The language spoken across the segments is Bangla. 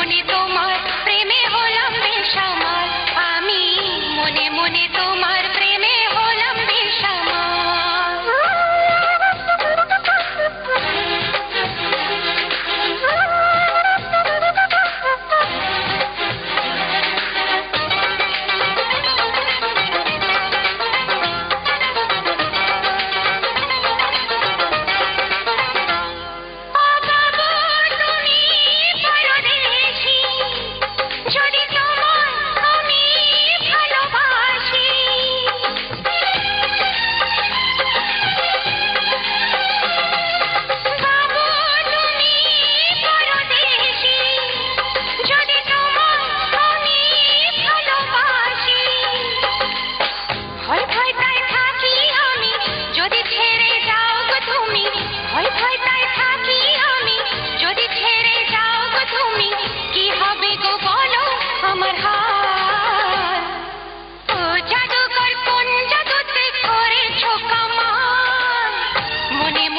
মনে তোমার প্রেমে হলাম বেসামাল, আমি মনে মনে তোমার প্রেমে হলাম বেসামাল।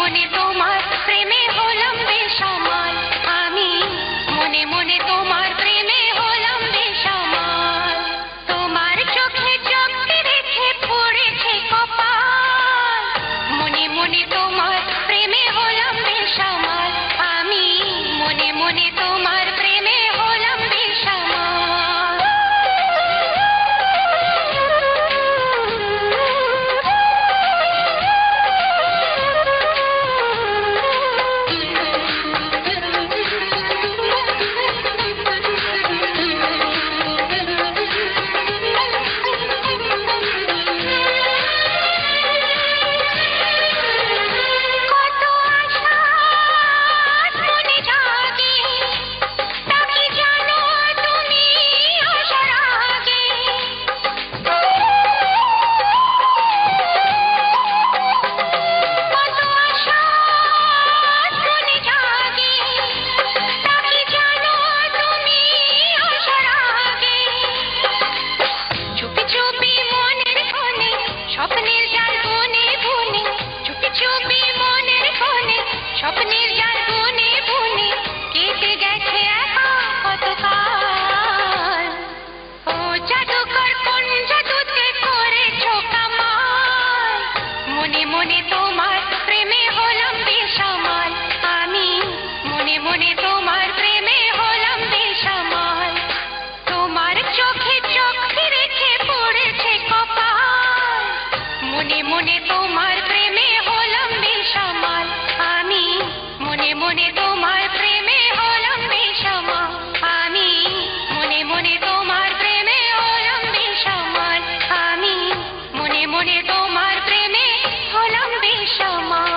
মনে তোমার প্রেমে হলাম বেসামাল, আমি মনে মনে তোমার প্রেমে হলাম বেসামাল। তোমার চোখে চোখে রেখে পড়েছে কপাল, মনে মনে তোমার প্রেমে হলাম বেসামাল, আমি মনে মনে তোমার প্রেমে হলাম বেসামাল। স্বপ্নের জাল বনে বনে চুপি চুপি মনের কোণে, স্বপ্নের জাল বনে বনে কেটে গেছে একা কতকাল। ও জাদুকর কোন জাদুতে করেছো কামাল, মনে মনে তোমার প্রেমে হলাম বেসামাল, আমি মনে মনে তোমার প্রেমে হলাম বেসামাল। তোমার চোখে চোখে রেখে পড়েছে কপাল, মনে মনে তোমার প্রেমে হলাম বেসামাল, আমি মনে মনে তোমার প্রেমে হলাম বেসামাল, আমি মনে মনে তোমার প্রেমে হলাম বেসামাল, আমি মনে মনে তোমার প্রেমে হলাম বেসামাল।